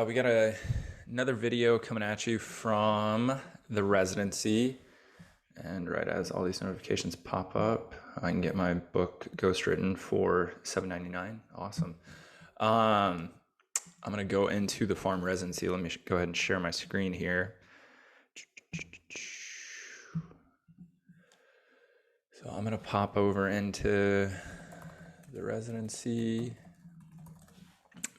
We got another video coming at you from the residency. And right as all these notifications pop up, I can get my book ghostwritten for $7.99. Awesome. I'm going to go into the farm residency. Let me go ahead and share my screen here. So I'm going to pop over into the residency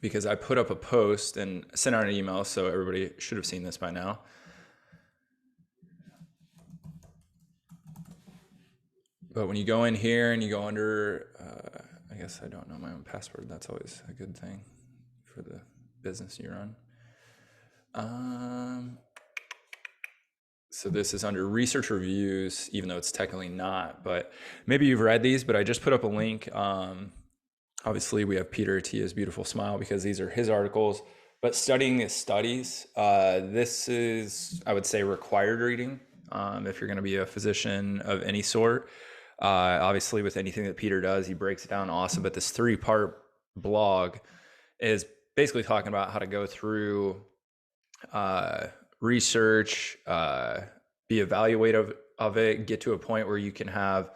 because I put up a post and sent out an email, so everybody should have seen this by now. But when you go in here and you go under, I guess I don't know my own password. That's always a good thing for the business you run. So this is under research reviews, even though it's technically not, but maybe you've read these, but I just put up a link. Obviously we have Peter Attia's Beautiful Smile because these are his articles, but studying his studies, this is, I would say, required reading if you're going to be a physician of any sort. Obviously with anything that Peter does, he breaks it down awesome, but this 3-part blog is basically talking about how to go through research, be evaluative of it, get to a point where you can have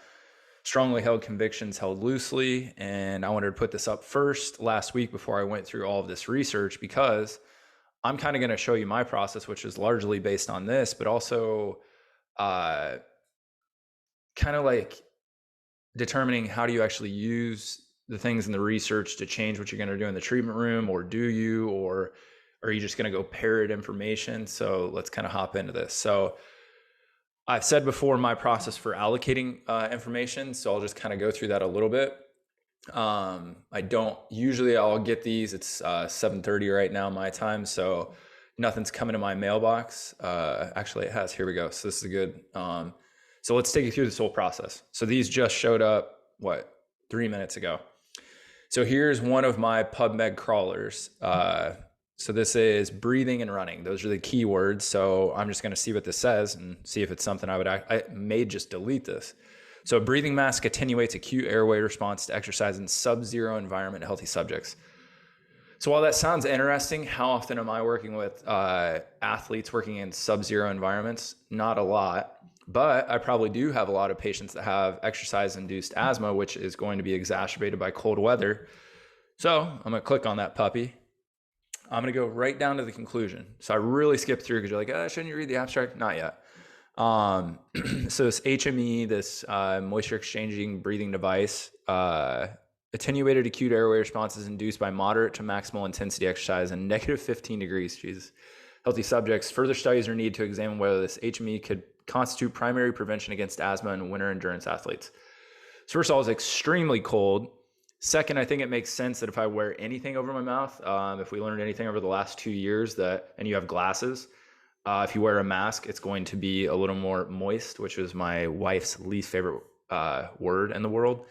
strongly held convictions held loosely. And I wanted to put this up first last week before I went through all of this research, because I'm kind of going to show you my process, which is largely based on this, but also kind of like determining how do you actually use the things in the research to change what you're going to do in the treatment room, or do you, or are you just going to go parrot information? So let's kind of hop into this. So I've said before my process for allocating information, so I'll just kind of go through that a little bit. I don't usually, I'll get these. It's 7:30 right now my time, so nothing's coming to my mailbox. Actually, it has. Here we go. So this is good. So let's take you through this whole process. So these just showed up, 3 minutes ago. So here's one of my PubMed crawlers. So this is breathing and running. Those are the keywords. So I'm just going to see what this says and see if it's something I may just delete this. So a breathing mask attenuates acute airway response to exercise in sub-zero environment in healthy subjects. So while that sounds interesting, how often am I working with athletes working in sub-zero environments? Not a lot, but I probably do have a lot of patients that have exercise-induced asthma, which is going to be exacerbated by cold weather. So I'm going to click on that puppy. I'm going to go right down to the conclusion. So I really skipped through because you're like, shouldn't you read the abstract? Not yet. So this HME, this moisture exchanging breathing device, attenuated acute airway responses induced by moderate to maximal intensity exercise and negative 15 degrees. Jesus. Healthy subjects. Further studies are needed to examine whether this HME could constitute primary prevention against asthma in winter endurance athletes. So first of all, it's extremely cold. Second, I think it makes sense that if I wear anything over my mouth, if we learned anything over the last 2 years, and you have glasses, if you wear a mask, it's going to be a little more moist, which is my wife's least favorite word in the world.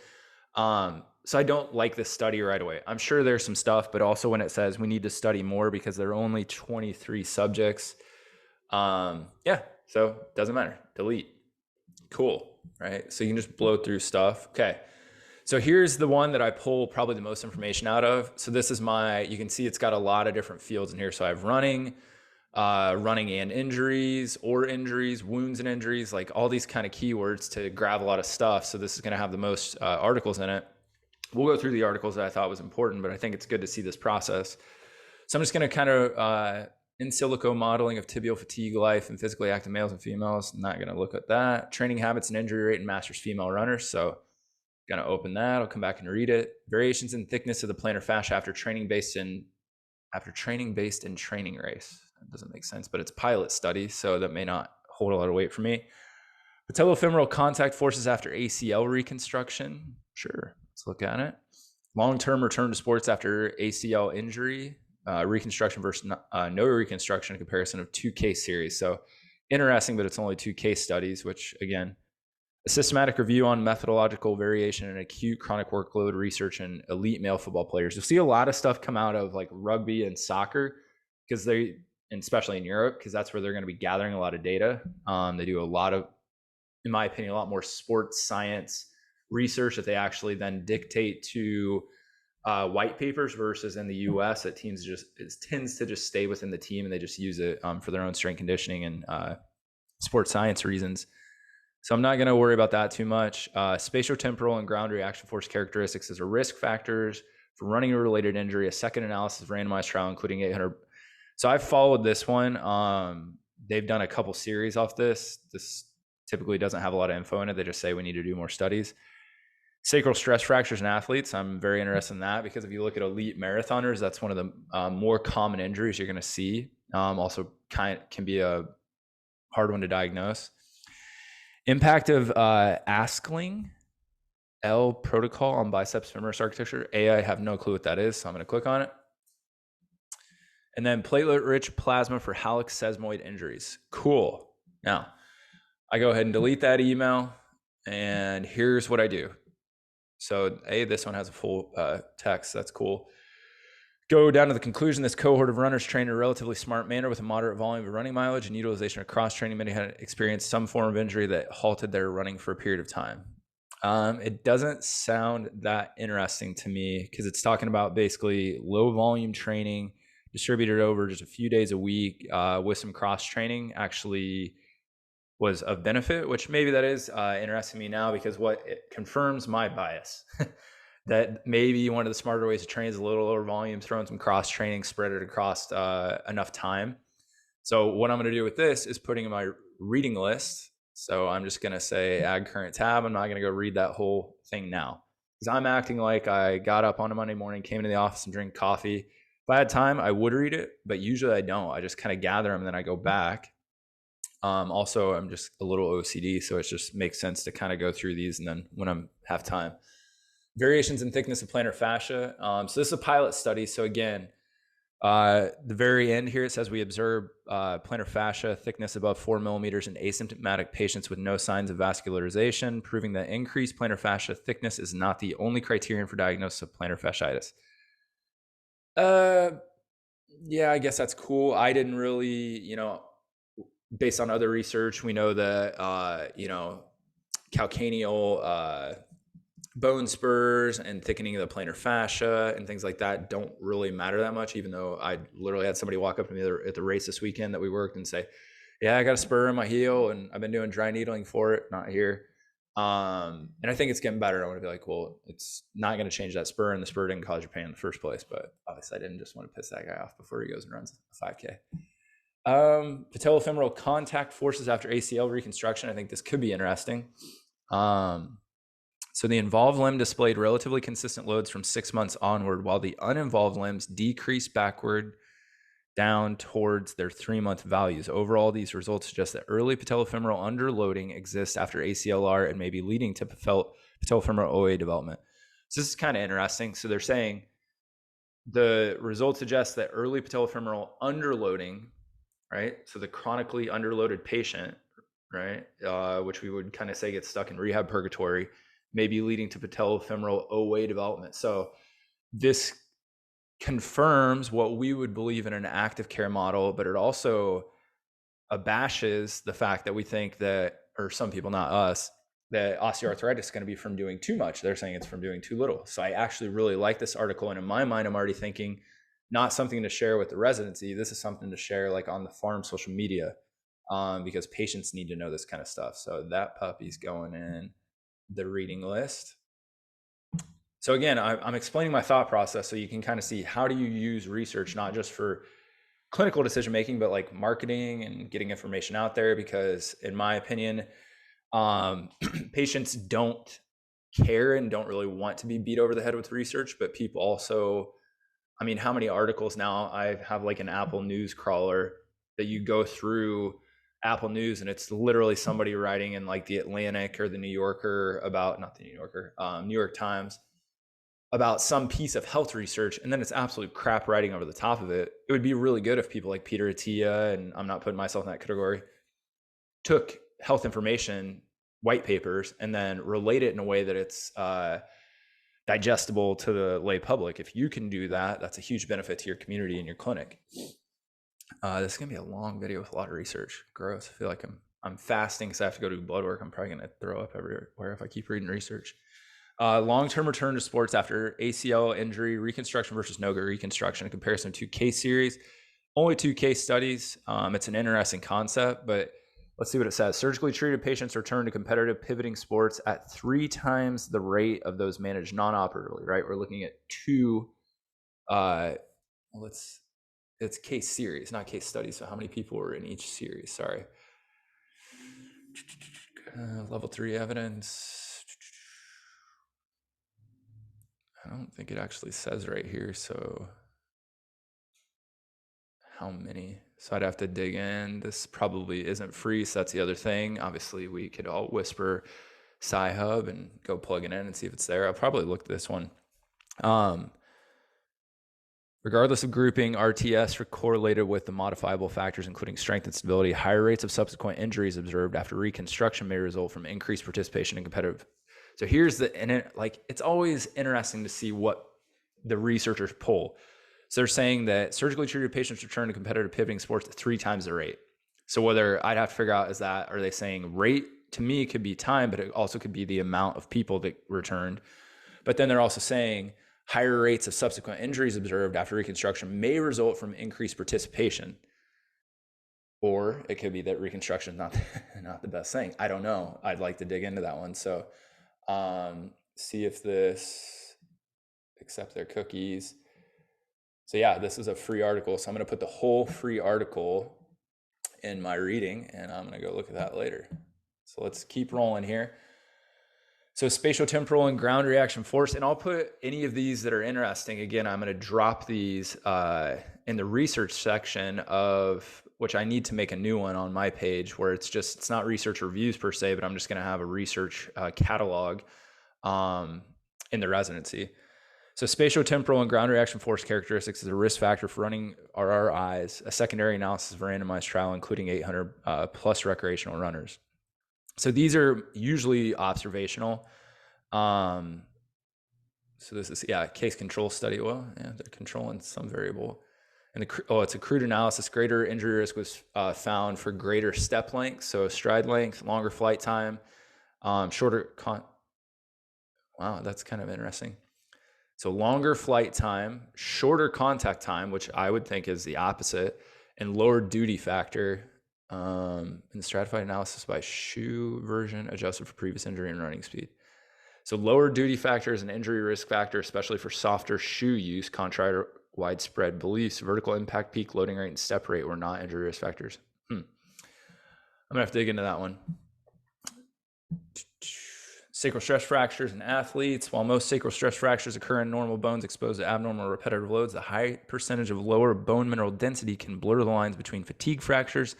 So I don't like this study right away. I'm sure there's some stuff, but also when it says we need to study more because there are only 23 subjects. So it doesn't matter. Delete. Cool, right? So you can just blow through stuff. Okay. So here's the one that I pull probably the most information out of. So this is you can see it's got a lot of different fields in here. So I have running and injuries, or injuries, wounds and injuries, like all these kind of keywords to grab a lot of stuff. So this is going to have the most articles in it. We'll go through the articles that I thought was important, but I think it's good to see this process. So I'm just going to kind of in silico modeling of tibial fatigue life in physically active males and females. I'm not going to look at that. Training habits and injury rate in masters female runners. So going to open that. I'll come back and read it. Variations in thickness of the plantar fascia after training based in training race. That doesn't make sense, but it's pilot study, so that may not hold a lot of weight for me. Patellofemoral contact forces after ACL reconstruction. Sure, let's look at it. Long-term return to sports after ACL injury, reconstruction versus no reconstruction, comparison of 2 case series. So interesting, but it's only 2 case studies, which again, a systematic review on methodological variation in acute chronic workload research in elite male football players. You'll see a lot of stuff come out of like rugby and soccer, because and especially in Europe, because that's where they're going to be gathering a lot of data. They do a lot of, in my opinion, a lot more sports science research that they actually then dictate to white papers versus in the US, it tends to just stay within the team and they just use it for their own strength conditioning and sports science reasons. So I'm not going to worry about that too much. Spatiotemporal and ground reaction force characteristics as a risk factors for running a related injury, a second analysis of randomized trial, including 800. So I've followed this one. They've done a couple series off this. This typically doesn't have a lot of info in it. They just say we need to do more studies. Sacral stress fractures in athletes. I'm very interested in that because if you look at elite marathoners, that's one of the more common injuries you're going to see. Also can be a hard one to diagnose. Impact of Askling L protocol on biceps femoris architecture. I have no clue what that is, so I'm going to click on it. And then platelet-rich plasma for hallux sesamoid injuries. Cool. Now, I go ahead and delete that email, and here's what I do. So, this one has a full text. That's cool. Go down to the conclusion. This cohort of runners trained in a relatively smart manner with a moderate volume of running mileage and utilization of cross-training. Many had experienced some form of injury that halted their running for a period of time. It doesn't sound that interesting to me because it's talking about basically low volume training distributed over just a few days a week with some cross-training actually was of benefit, which maybe that is interesting to me now because it confirms my bias. That maybe one of the smarter ways to train is a little lower volume, throwing some cross training, spread it across enough time. So what I'm going to do with this is putting in my reading list. So I'm just going to say add current tab. I'm not going to go read that whole thing now because I'm acting like I got up on a Monday morning, came into the office and drink coffee. If I had time, I would read it, but usually I don't. I just kind of gather them and then I go back. Also, I'm just a little OCD, so it just makes sense to kind of go through these and then when I have time. Variations in thickness of plantar fascia. So this is a pilot study. So again, the very end here, it says we observe plantar fascia thickness above 4 millimeters in asymptomatic patients with no signs of vascularization, proving that increased plantar fascia thickness is not the only criterion for diagnosis of plantar fasciitis. Yeah, I guess that's cool. I didn't really, based on other research, we know that, calcaneal bone spurs and thickening of the plantar fascia and things like that don't really matter that much, even though I literally had somebody walk up to me at the race this weekend that we worked and say, yeah, I got a spur in my heel and I've been doing dry needling for it, not here. And I think it's getting better. I want to be like, well, it's not going to change that spur and the spur didn't cause your pain in the first place. But obviously I didn't just want to piss that guy off before he goes and runs a 5K. Patellofemoral contact forces after ACL reconstruction. I think this could be interesting. So the involved limb displayed relatively consistent loads from 6 months onward, while the uninvolved limbs decreased backward down towards their 3-month values. Overall, these results suggest that early patellofemoral underloading exists after ACLR and may be leading to patellofemoral OA development. So this is kind of interesting. So they're saying the results suggest that early patellofemoral underloading, right? So the chronically underloaded patient, right, which we would kind of say gets stuck in rehab purgatory, may be leading to patellofemoral OA development. So this confirms what we would believe in an active care model, but it also abashes the fact that we think that, or some people, not us, that osteoarthritis is going to be from doing too much. They're saying it's from doing too little. So I actually really like this article. And in my mind, I'm already thinking not something to share with the residency. This is something to share like on the farm social media because patients need to know this kind of stuff. So that puppy's going in the reading list. So again, I'm explaining my thought process so you can kind of see how do you use research, not just for clinical decision making, but like marketing and getting information out there. Because in my opinion, patients don't care and don't really want to be beat over the head with research, but people also, I mean, how many articles now? I have like an Apple News crawler that you go through Apple News and it's literally somebody writing in like the Atlantic or the New Yorker about, not the New Yorker, New York Times about some piece of health research, and then it's absolute crap writing over the top of it. It would be really good if people like Peter Attia, and I'm not putting myself in that category, took health information, white papers, and then relate it in a way that it's digestible to the lay public. If you can do that, that's a huge benefit to your community and your clinic. This is gonna be a long video with a lot of research. Gross. I feel like I'm fasting because I have to go do blood work. I'm probably gonna throw up everywhere if I keep reading research. Long-term return to sports after ACL injury, reconstruction versus no reconstruction, in comparison to case series. Only 2 case studies. It's an interesting concept, but let's see what it says. Surgically treated patients return to competitive pivoting sports at 3 times the rate of those managed non-operatively, right? We're looking at 2, it's case series, not case studies. So how many people were in each series? Sorry. Level 3 evidence. I don't think it actually says right here. So how many? So I'd have to dig in. This probably isn't free, so that's the other thing. Obviously, we could all whisper Sci-Hub and go plug it in and see if it's there. I'll probably look at this one. Regardless of grouping, RTS are correlated with the modifiable factors, including strength and stability. Higher rates of subsequent injuries observed after reconstruction may result from increased participation in competitive. So here's it's always interesting to see what the researchers pull. So they're saying that surgically treated patients return to competitive pivoting sports at 3 times the rate. So whether I'd have to figure out, are they saying rate? To me, it could be time, but it also could be the amount of people that returned. But then they're also saying higher rates of subsequent injuries observed after reconstruction may result from increased participation. Or it could be that reconstruction is not the best thing. I don't know. I'd like to dig into that one. So see if this accept their cookies. So yeah, this is a free article. So I'm going to put the whole free article in my reading, and I'm going to go look at that later. So let's keep rolling here. So spatiotemporal and ground reaction force, and I'll put any of these that are interesting. Again, I'm going to drop these in the research section of which I need to make a new one on my page where it's not research reviews per se, but I'm just going to have a research catalog in the residency. So spatiotemporal and ground reaction force characteristics is a risk factor for running RRIs, a secondary analysis of a randomized trial, including 800 plus recreational runners. So these are usually observational. So this is, case control study. Well, yeah, they're controlling some variable. And it's a crude analysis. Greater injury risk was found for greater step length, so stride length, longer flight time, shorter wow, that's kind of interesting. So longer flight time, shorter contact time, which I would think is the opposite, and lower duty factor in the stratified analysis by shoe version adjusted for previous injury and running speed. So lower duty factor is an injury risk factor, especially for softer shoe use, contrary to widespread beliefs. Vertical impact, peak loading rate, and step rate were not injury risk factors. I'm gonna have to dig into that one. Sacral stress fractures in athletes. While most sacral stress fractures occur in normal bones exposed to abnormal repetitive loads, the high percentage of lower bone mineral density can blur the lines between fatigue fractures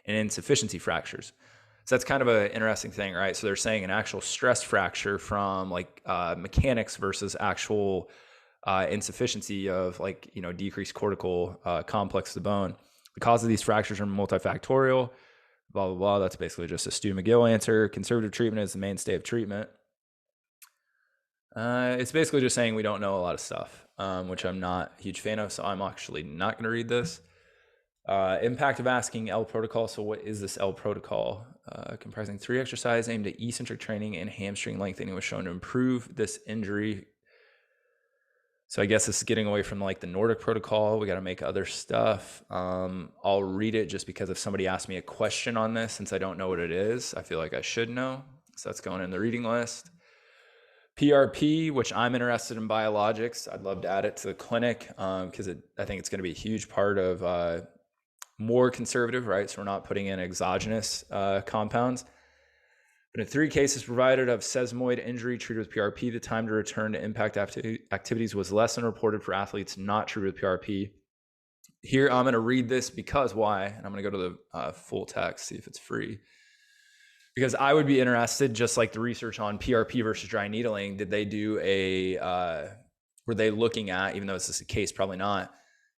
and insufficiency fractures. So that's kind of an interesting thing, right? So they're saying an actual stress fracture from mechanics versus actual insufficiency of decreased cortical complex of the bone. The cause of these fractures are multifactorial, blah, blah, blah. That's basically just a Stu McGill answer. Conservative treatment is the mainstay of treatment. It's basically just saying we don't know a lot of stuff, which I'm not a huge fan of. So I'm actually not going to read this. Impact of asking L protocol. So what is this L protocol? Comprising 3 exercises aimed at eccentric training and hamstring lengthening was shown to improve this injury. So I guess this is getting away from the Nordic protocol. We got to make other stuff. I'll read it just because if somebody asks me a question on this, since I don't know what it is, I feel like I should know. So that's going in the reading list. PRP, which I'm interested in biologics. I'd love to add it to the clinic because I think it's going to be a huge part of more conservative, right? So we're not putting in exogenous compounds. But in 3 cases provided of sesamoid injury treated with PRP, the time to return to impact activities was less than reported for athletes not treated with PRP. Here, I'm going to read this because why? And I'm going to go to the full text, see if it's free. Because I would be interested, just like the research on PRP versus dry needling, did they do were they looking at, even though this is a case, probably not,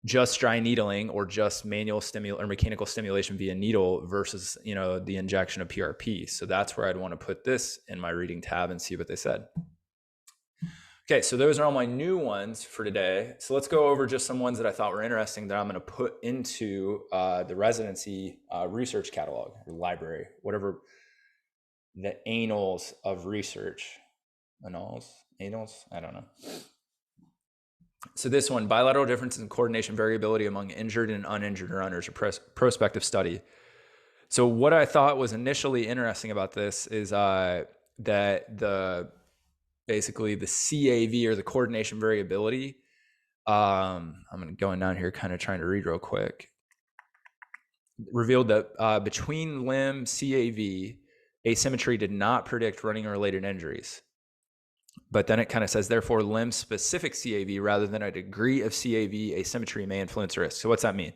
just dry needling or just manual or mechanical stimulation via needle versus, the injection of PRP. So that's where I'd want to put this in my reading tab and see what they said. Okay, so those are all my new ones for today. So let's go over just some ones that I thought were interesting that I'm going to put into the residency research catalog or library, whatever the annals of research. Anals, I don't know. So this one, bilateral differences in coordination variability among injured and uninjured runners, a prospective study. So what I thought was initially interesting about this is that basically the CAV, or the coordination variability, I'm going down here kind of trying to read real quick, revealed that between limb CAV, asymmetry did not predict running related injuries. But then it kind of says, therefore, limb specific CAV rather than a degree of CAV asymmetry may influence risk. So what's that mean?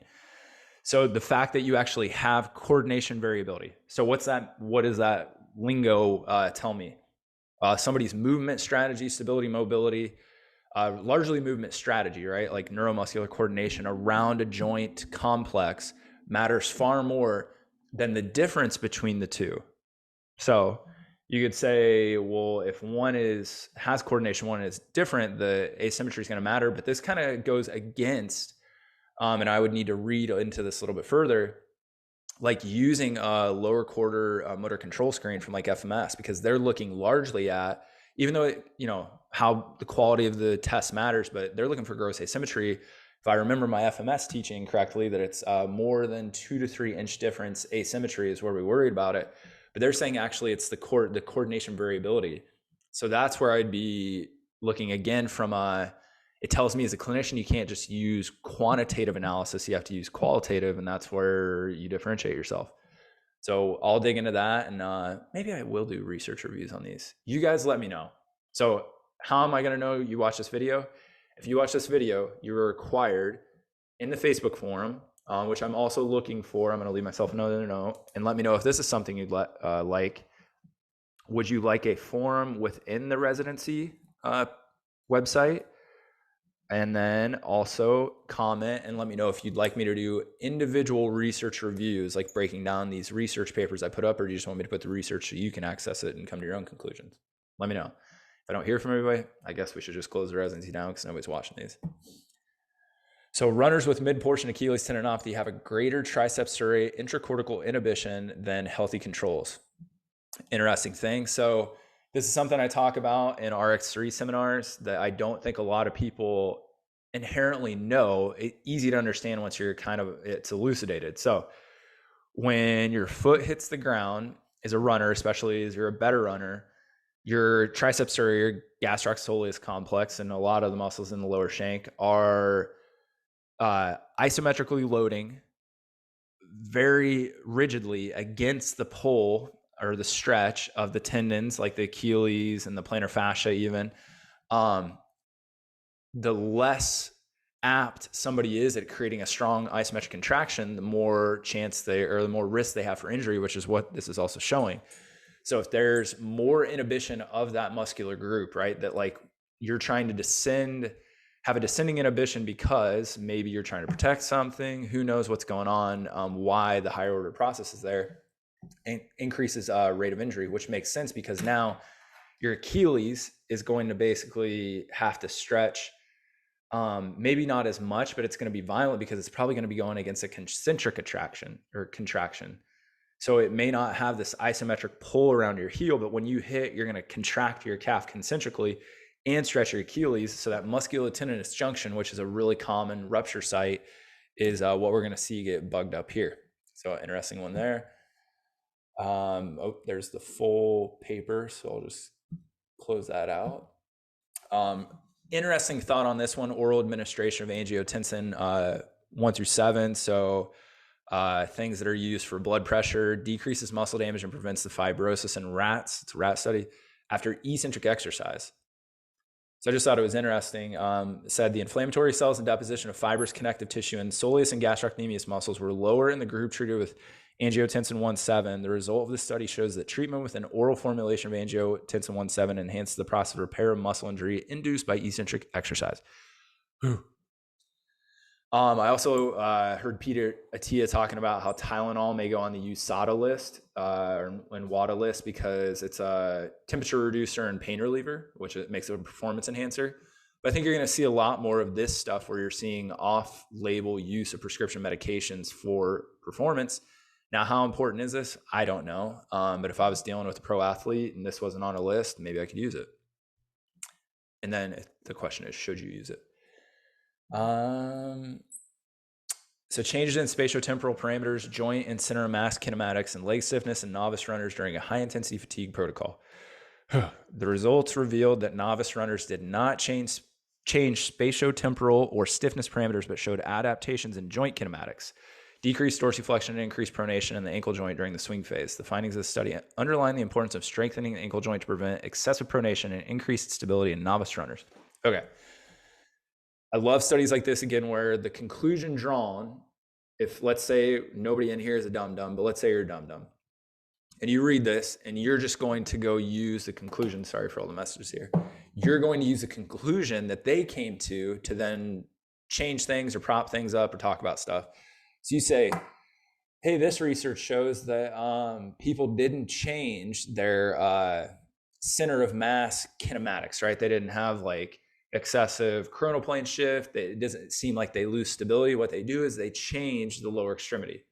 So the fact that you actually have coordination variability. So what's that? What does that lingo tell me? Somebody's movement strategy, stability, mobility, largely movement strategy, right? Like neuromuscular coordination around a joint complex matters far more than the difference between the two. So you could say, well, if one has coordination, one is different, the asymmetry is going to matter. But this kind of goes against, and I would need to read into this a little bit further, like using a lower quarter motor control screen from like FMS, because they're looking largely at, even though how the quality of the test matters, but they're looking for gross asymmetry. If I remember my FMS teaching correctly, that it's more than 2 to 3 inch difference asymmetry is where we worried about it. But they're saying actually it's the coordination variability. So that's where I'd be looking again from it tells me as a clinician, you can't just use quantitative analysis, you have to use qualitative, and that's where you differentiate yourself. So I'll dig into that, and maybe I will do research reviews on these. You guys let me know. So how am I going to know you watch this video? If you watch this video, you're required in the Facebook forum, which I'm also looking for. I'm going to leave myself another note and let me know if this is something you'd like. Would you like a forum within the residency website? And then also comment and let me know if you'd like me to do individual research reviews, like breaking down these research papers I put up, or you just want me to put the research so you can access it and come to your own conclusions. Let me know. If I don't hear from everybody, I guess we should just close the residency down because nobody's watching these. So runners with mid-portion Achilles tendinopathy have a greater triceps surae intracortical inhibition than healthy controls. Interesting thing. So this is something I talk about in RX3 seminars that I don't think a lot of people inherently know. It's easy to understand once you're it's elucidated. So when your foot hits the ground as a runner, especially as you're a better runner, your triceps surae, your gastrocsoleus complex, and a lot of the muscles in the lower shank are isometrically loading very rigidly against the pull or the stretch of the tendons, like the Achilles and the plantar fascia even. The less apt somebody is at creating a strong isometric contraction, the more chance the more risk they have for injury, which is what this is also showing. So if there's more inhibition of that muscular group, right, that like you're trying to have a descending inhibition because maybe you're trying to protect something, who knows what's going on, why the higher order process is there, increases rate of injury, which makes sense because now your Achilles is going to basically have to stretch, maybe not as much, but it's going to be violent because it's probably going to be going against a concentric contraction. So it may not have this isometric pull around your heel, but when you hit, you're going to contract your calf concentrically and stretch your Achilles. So that musculotendinous junction, which is a really common rupture site, is what we're going to see get bugged up here. So interesting one there. There's the full paper, so I'll just close that out. Interesting thought on this one: oral administration of angiotensin 1 through 7. So things that are used for blood pressure, decreases muscle damage and prevents the fibrosis in rats. It's a rat study after eccentric exercise. So I just thought it was interesting. It said the inflammatory cells and deposition of fibrous connective tissue in soleus and gastrocnemius muscles were lower in the group treated with angiotensin 1-7. The result of the study shows that treatment with an oral formulation of angiotensin 1-7 enhances the process of repair of muscle injury induced by eccentric exercise. I also heard Peter Attia talking about how Tylenol may go on the USADA list and WADA list because it's a temperature reducer and pain reliever, which it makes it a performance enhancer. But I think you're going to see a lot more of this stuff where you're seeing off-label use of prescription medications for performance. Now, how important is this? I don't know. But if I was dealing with a pro athlete and this wasn't on a list, maybe I could use it. And then the question is, should you use it? So changes in spatiotemporal parameters, joint and center of mass kinematics, and leg stiffness in novice runners during a high-intensity fatigue protocol. The results revealed that novice runners did not change spatiotemporal or stiffness parameters, but showed adaptations in joint kinematics, decreased dorsiflexion and increased pronation in the ankle joint during the swing phase. The findings of the study underline the importance of strengthening the ankle joint to prevent excessive pronation and increased stability in novice runners. Okay. I love studies like this, again, where the conclusion drawn, if let's say nobody in here is a dum-dum, but let's say you're a dum-dum, and you read this and you're just going to go use the conclusion, sorry for all the messages here, you're going to use the conclusion that they came to then change things or prop things up or talk about stuff. So you say, hey, this research shows that people didn't change their center of mass kinematics, right? They didn't have like excessive coronal plane shift. It doesn't seem like they lose stability. What they do is they change the lower extremity.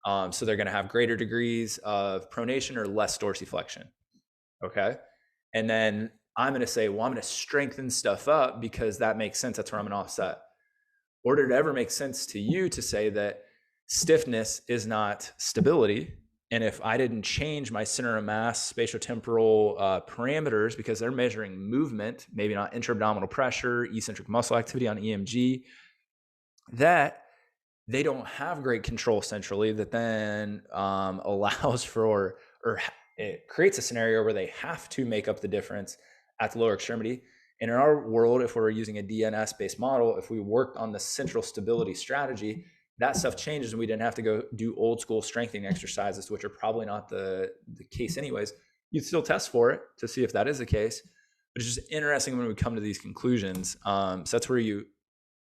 So they're going to have greater degrees of pronation or less dorsiflexion. Okay. And then I'm going to say, well, I'm going to strengthen stuff up because that makes sense. That's where I'm going to offset. Or did it ever make sense to you to say that stiffness is not stability? And if I didn't change my center of mass spatiotemporal parameters, because they're measuring movement, maybe not intra-abdominal pressure, eccentric muscle activity on EMG, that they don't have great control centrally, that then allows for, or it creates a scenario where they have to make up the difference at the lower extremity. And in our world, if we're using a DNS-based model, if we worked on the central stability strategy, that stuff changes and we didn't have to go do old school strengthening exercises, which are probably not the case anyways. You'd still test for it to see if that is the case. But it's just interesting when we come to these conclusions. So that's where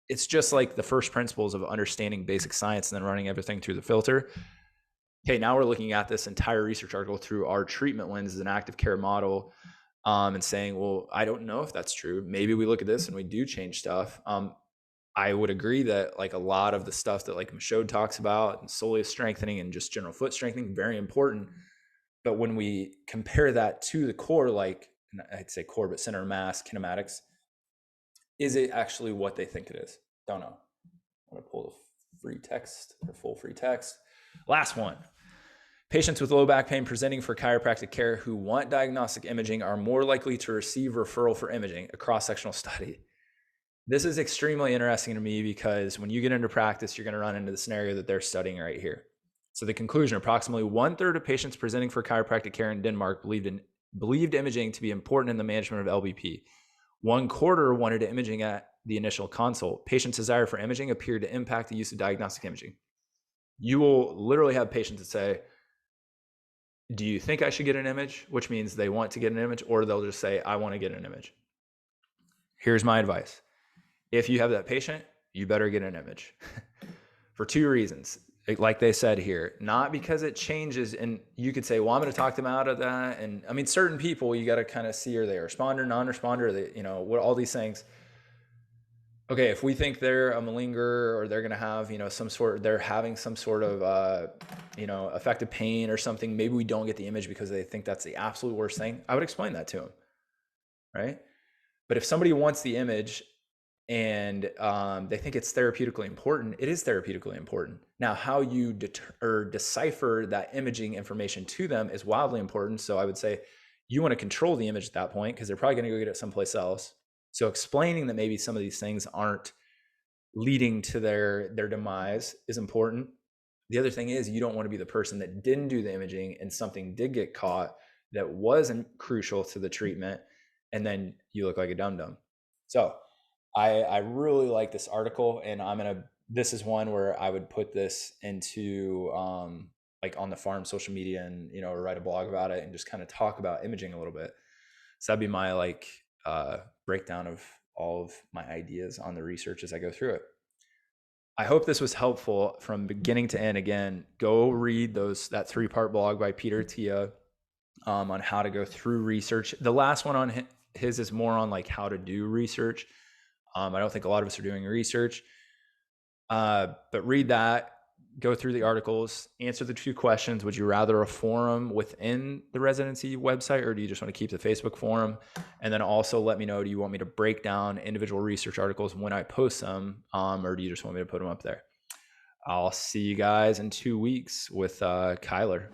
it's just like the first principles of understanding basic science and then running everything through the filter. Okay, now we're looking at this entire research article through our treatment lens as an active care model, and saying, well, I don't know if that's true. Maybe we look at this and we do change stuff. I would agree that like a lot of the stuff that like Michaud talks about and soleus strengthening and just general foot strengthening, very important. But when we compare that to the core, like I'd say core, but center of mass kinematics, is it actually what they think it is? Don't know. I'm going to pull the free text or full free text. Last one. Patients with low back pain presenting for chiropractic care who want diagnostic imaging are more likely to receive referral for imaging, a cross-sectional study. This is extremely interesting to me because when you get into practice, you're going to run into the scenario that they're studying right here. So the conclusion, approximately 1/3 of patients presenting for chiropractic care in Denmark believed imaging to be important in the management of LBP. 1/4 wanted imaging at the initial consult. Patients' desire for imaging appeared to impact the use of diagnostic imaging. You will literally have patients that say, do you think I should get an image? Which means they want to get an image, or they'll just say, I want to get an image. Here's my advice. If you have that patient, you better get an image for two reasons. Like they said here, not because it changes. And you could say, well, I'm going to talk them out of that. And I mean, certain people, you got to kind of see, are they a responder, non-responder, they, what, all these things. Okay. If we think they're a malinger or they're going to have, they're having some sort of, affected pain or something, maybe we don't get the image because they think that's the absolute worst thing. I would explain that to them. Right. But if somebody wants the image, and they think it's therapeutically important, it is therapeutically important. Now, how you decipher that imaging information to them is wildly important. So I would say you want to control the image at that point because they're probably going to go get it someplace else. So explaining that maybe some of these things aren't leading to their demise is important. The other thing is you don't want to be the person that didn't do the imaging and something did get caught that wasn't crucial to the treatment, and then you look like a dum-dum. So I really like this article, and this is one where I would put this into like on the farm social media and, or write a blog about it and just kind of talk about imaging a little bit. So that'd be my like breakdown of all of my ideas on the research as I go through it. I hope this was helpful from beginning to end. Again, go read that 3-part blog by Peter Tia on how to go through research. The last one on his is more on like how to do research. I don't think a lot of us are doing research, but read that. go through the articles, answer the 2 questions. Would you rather a forum within the residency website, or do you just want to keep the Facebook forum? And then also let me know, do you want me to break down individual research articles when I post them, or do you just want me to put them up there? I'll see you guys in 2 weeks with Kyler.